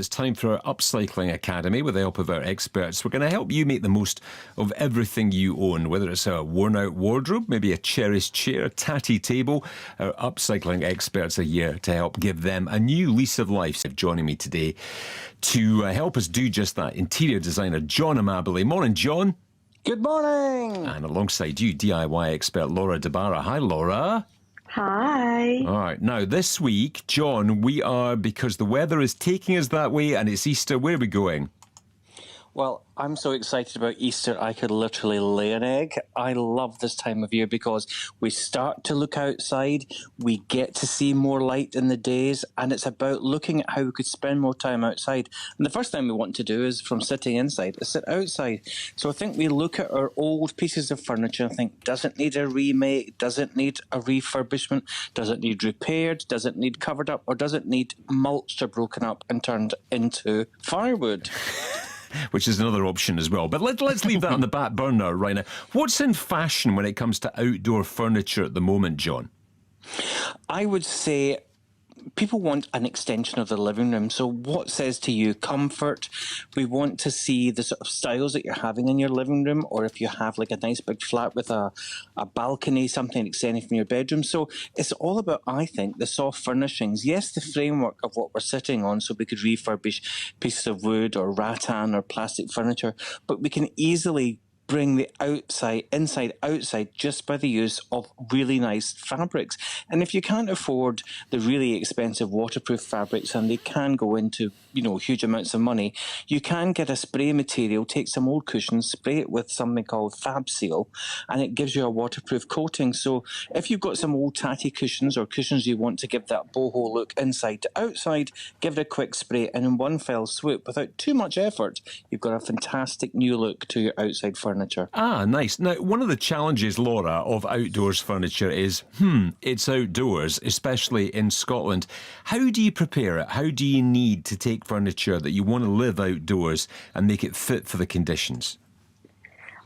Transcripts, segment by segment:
It's time for our Upcycling Academy with the help of our experts. We're going to help you make the most of everything you own, whether it's a worn-out wardrobe, maybe a cherished chair, a tatty table. Our upcycling experts are here to help give them a new lease of life. Joining me today to help us do just that, interior designer John Amabile. Morning, John. Good morning. And alongside you, DIY expert Laura DeBarra. Hi, Laura. Hi. All right. Now, this week, John, we are, because the weather is taking us that way and it's Easter, where are we going? Well, I'm so excited about Easter, I could literally lay an egg. I love this time of year because we start to look outside, we get to see more light in the days, and it's about looking at how we could spend more time outside. And the first thing we want to do is, from sitting inside, is sit outside. So I think we look at our old pieces of furniture and think, does it need a remake? Does it need a refurbishment? Does it need repaired? Does it need covered up? Or does it need mulched or broken up and turned into firewood? Which is another option as well. But let's leave that on the back burner right now. What's in fashion when it comes to outdoor furniture at the moment, John? I would say people want an extension of the living room. So what says to you comfort? We want to see the sort of styles that you're having in your living room, or if you have like a nice big flat with a balcony, something extending from your bedroom. So it's all about, I think, the soft furnishings. Yes, the framework of what we're sitting on, so we could refurbish pieces of wood or rattan or plastic furniture, but we can easily bring the inside, outside, just by the use of really nice fabrics. And if you can't afford the really expensive waterproof fabrics, and they can go into, huge amounts of money, you can get a spray material, take some old cushions, spray it with something called Fab Seal, and it gives you a waterproof coating. So if you've got some old tatty cushions or cushions you want to give that boho look inside to outside, give it a quick spray, and in one fell swoop, without too much effort, you've got a fantastic new look to your outside furniture. Ah, nice. Now, one of the challenges, Laura, of outdoors furniture is, it's outdoors, especially in Scotland. How do you prepare it? How do you need to take furniture that you want to live outdoors and make it fit for the conditions?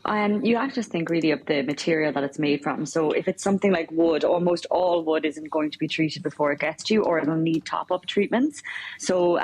You have to just think really of the material that it's made from. So if it's something like wood, almost all wood isn't going to be treated before it gets to you, or it'll need top-up treatments. So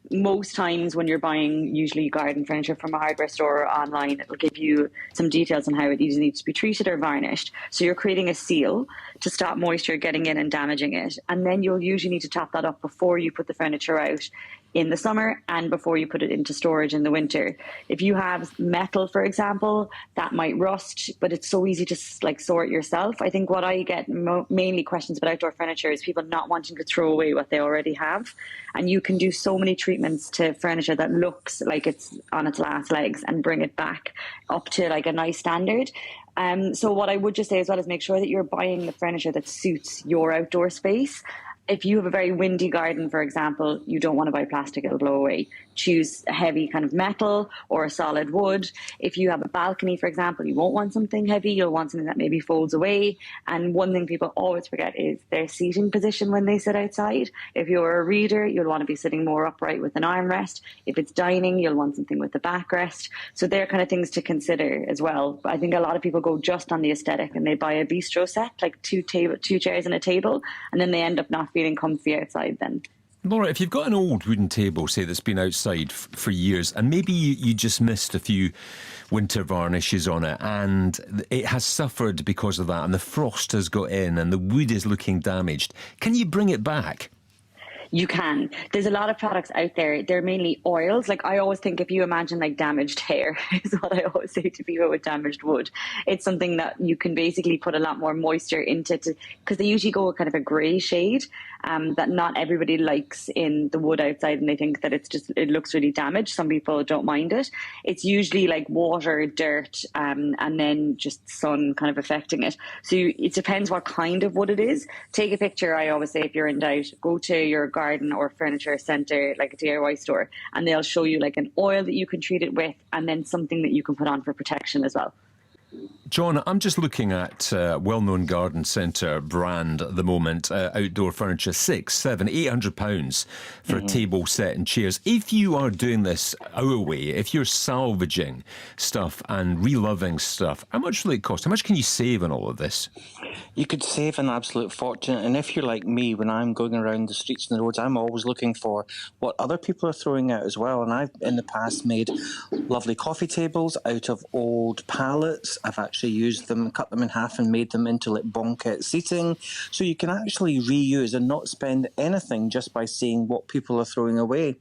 most times when you're buying usually garden furniture from a hardware store or online, it'll give you some details on how it either needs to be treated or varnished. So you're creating a seal to stop moisture getting in and damaging it. And then you'll usually need to top that up before you put the furniture out in the summer and before you put it into storage in the winter. If you have metal, for example, that might rust, but it's so easy to sort yourself. I think what I get mainly questions about outdoor furniture is people not wanting to throw away what they already have. And you can do so many treatments to furniture that looks like it's on its last legs and bring it back up to like a nice standard. So what I would just say as well is make sure that you're buying the furniture that suits your outdoor space. If you have a very windy garden, for example, you don't want to buy plastic, it'll blow away. Choose a heavy kind of metal or a solid wood. If you have a balcony, for example, you won't want something heavy, you'll want something that maybe folds away. And one thing people always forget is their seating position when they sit outside. If you're a reader, you'll want to be sitting more upright with an armrest. If it's dining, you'll want something with a backrest. So they're kind of things to consider as well. I think a lot of people go just on the aesthetic and they buy a bistro set, like two chairs and a table, and then they end up not feeling comfy outside then. Laura, if you've got an old wooden table, say, that's been outside for years, and maybe you just missed a few winter varnishes on it, and it has suffered because of that, and the frost has got in, and the wood is looking damaged, can you bring it back? You can. There's a lot of products out there. They're mainly oils. Like I always think if you imagine like damaged hair is what I always say to people with damaged wood. It's something that you can basically put a lot more moisture into because they usually go kind of a grey shade that not everybody likes in the wood outside, and they think that it looks really damaged. Some people don't mind it. It's usually like water, dirt, and then just sun kind of affecting it. So it depends what kind of wood it is. Take a picture. I always say if you're in doubt, go to your garden or furniture centre, like a DIY store, and they'll show you like an oil that you can treat it with and then something that you can put on for protection as well. John, I'm just looking at well-known garden centre brand at the moment, outdoor furniture, £600, £700, £800 for a table set and chairs. If you are doing this our way, if you're salvaging stuff and reloving stuff, how much will it cost? How much can you save on all of this? You could save an absolute fortune. And if you're like me, when I'm going around the streets and the roads, I'm always looking for what other people are throwing out as well. And I've, in the past, made lovely coffee tables out of old pallets. I've actually used them, cut them in half and made them into like banquette seating. So you can actually reuse and not spend anything just by seeing what people are throwing away.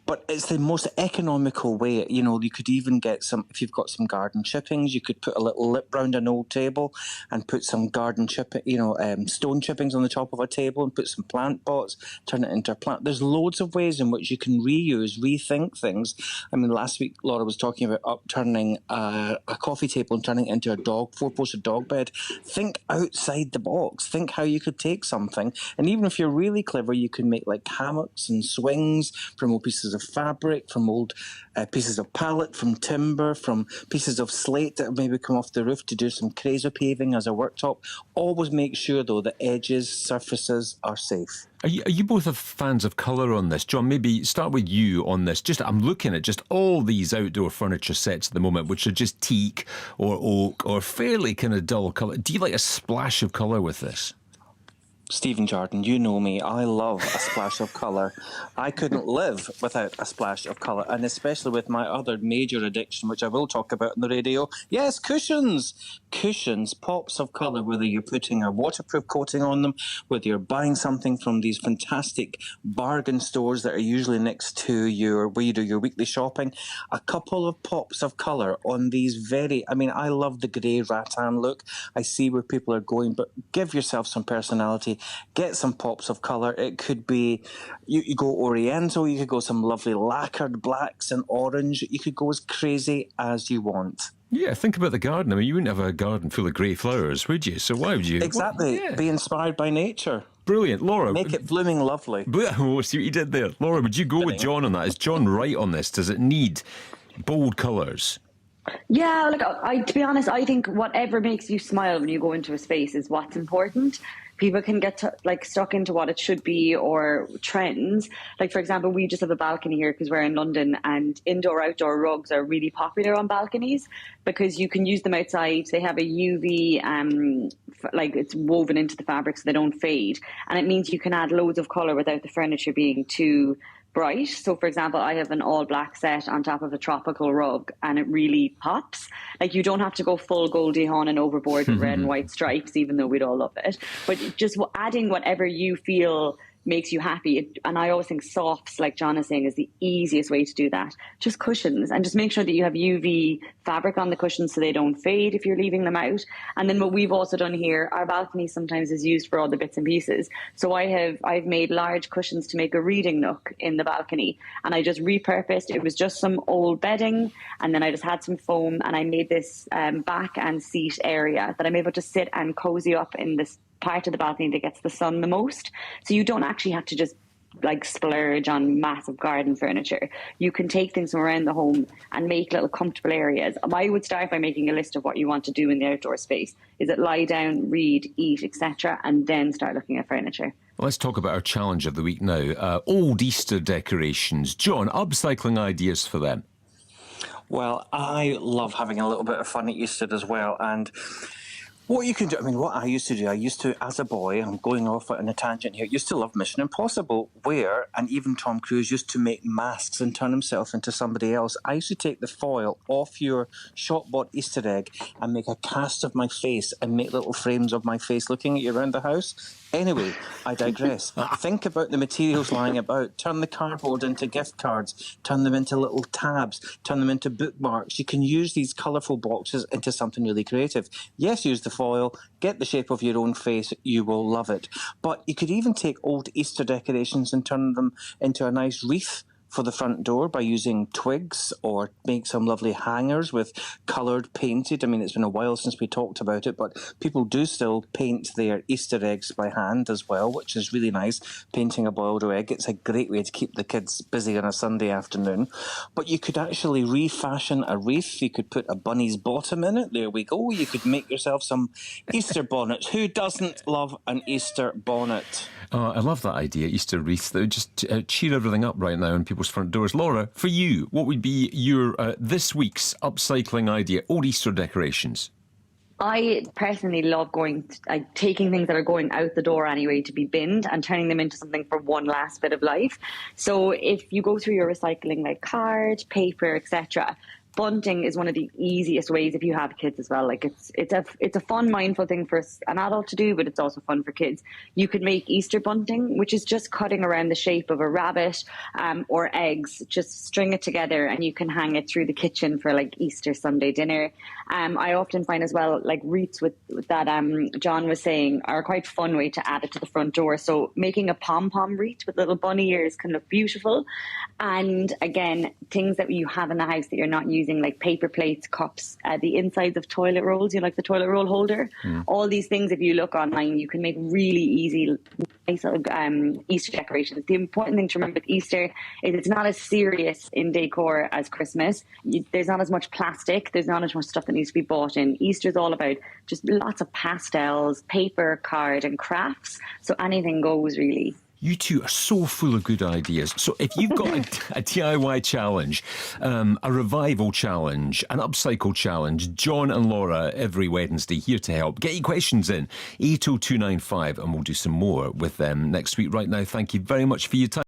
But it's the most economical way. You know, you could even get some, if you've got some garden chippings, you could put a little lip round an old table and put some garden stone chippings on the top of a table and put some plant pots, turn it into a plant. There's loads of ways in which you can reuse, rethink things. I mean, last week, Laura was talking about upturning a coffee table and turning it into a four-poster dog bed. Think outside the box. Think how you could take something. And even if you're really clever, you can make like hammocks and swings from old pieces of fabric, from old pieces of pallet, from timber, from pieces of slate that have maybe come off the roof to do some crazy paving as a worktop. Always make sure, though, that edges, surfaces are safe. Are you both fans of colour on this? John, maybe start with you on this. I'm looking at just all these outdoor furniture sets at the moment, which are just teak or oak or fairly kind of dull colour. Do you like a splash of colour with this? Stephen Jordan, you know me. I love a splash of colour. I couldn't live without a splash of colour, and especially with my other major addiction, which I will talk about on the radio. Yes, cushions. Cushions, pops of colour, whether you're putting a waterproof coating on them, whether you're buying something from these fantastic bargain stores that are usually next to where you do your weekly shopping. A couple of pops of colour on these I love the grey rattan look. I see where people are going, but give yourself some personality. Get some pops of colour. It could be, you go Oriental, you could go some lovely lacquered blacks and orange. You could go as crazy as you want. Yeah, think about the garden. I mean, you wouldn't have a garden full of grey flowers, would you? So why would you? Exactly. Yeah. Be inspired by nature. Brilliant. Laura. Make it blooming lovely. Oh, see what you did there. Laura, would you go with John on that? Is John right on this? Does it need bold colours? Yeah, to be honest, I think whatever makes you smile when you go into a space is what's important. People can get stuck into what it should be or trends. Like, for example, we just have a balcony here because we're in London, and indoor-outdoor rugs are really popular on balconies because you can use them outside. They have a UV, it's woven into the fabric so they don't fade. And it means you can add loads of colour without the furniture being too bright. So, for example, I have an all-black set on top of a tropical rug, and it really pops. Like, you don't have to go full Goldie Hawn and overboard with red and white stripes, even though we'd all love it. But just adding whatever you feel makes you happy. And I always think softs, like John is saying, is the easiest way to do that. Just cushions, and just make sure that you have UV fabric on the cushions so they don't fade if you're leaving them out. And then what we've also done here, our balcony sometimes is used for all the bits and pieces. So I've made large cushions to make a reading nook in the balcony, and I just repurposed. It was just some old bedding, and then I just had some foam, and I made this back and seat area that I'm able to sit and cozy up in this part of the balcony that gets the sun the most. So you don't actually have to just splurge on massive garden furniture. You can take things from around the home and make little comfortable areas. I would start by making a list of what you want to do in the outdoor space. Is it lie down, read, eat, etc., and then start looking at furniture. Let's talk about our challenge of the week now. Old Easter decorations. John, upcycling ideas for them. Well, I love having a little bit of fun at Easter as well, and what you can do, what I used to, as a boy, I'm going off on a tangent here, used to love Mission Impossible, and even Tom Cruise used to make masks and turn himself into somebody else. I used to take the foil off your shop-bought Easter egg and make a cast of my face and make little frames of my face looking at you around the house. Anyway, I digress. Think about the materials lying about. Turn the cardboard into gift cards. Turn them into little tabs. Turn them into bookmarks. You can use these colourful boxes into something really creative. Yes, use the foil. Get the shape of your own face. You will love it. But you could even take old Easter decorations and turn them into a nice wreath for the front door by using twigs, or make some lovely hangers with coloured painted. I mean, it's been a while since we talked about it, but people do still paint their Easter eggs by hand as well, which is really nice. Painting a boiled egg, it's a great way to keep the kids busy on a Sunday afternoon. But you could actually refashion a wreath. You could put a bunny's bottom in it. There we go. You could make yourself some Easter bonnets. Who doesn't love an Easter bonnet? Oh, I love that idea, Easter wreaths. That would just cheer everything up right now on people's front doors. Laura, for you, what would be your this week's upcycling idea? Old Easter decorations. I personally love taking things that are going out the door anyway to be binned and turning them into something for one last bit of life. So if you go through your recycling, like card, paper, etc., bunting is one of the easiest ways if you have kids as well. Like it's a fun, mindful thing for an adult to do, but it's also fun for kids. You could make Easter bunting, which is just cutting around the shape of a rabbit or eggs. Just string it together and you can hang it through the kitchen for like Easter Sunday dinner. I often find as well, like wreaths with that John was saying, are a quite fun way to add it to the front door. So making a pom-pom wreath with little bunny ears can look beautiful. And again, things that you have in the house that you're not using, like paper plates, cups, the insides of toilet rolls, like the toilet roll holder. All these things, if you look online, you can make really easy, nice Easter decorations. The important thing to remember with Easter is it's not as serious in decor as Christmas. There's not as much plastic. There's not as much stuff that needs to be bought in. Easter's all about just lots of pastels, paper, card and crafts. So anything goes, really. You two are so full of good ideas. So if you've got a DIY challenge, a revival challenge, an upcycle challenge, John and Laura every Wednesday here to help. Get your questions in, 80295, and we'll do some more with them next week. Right now, thank you very much for your time.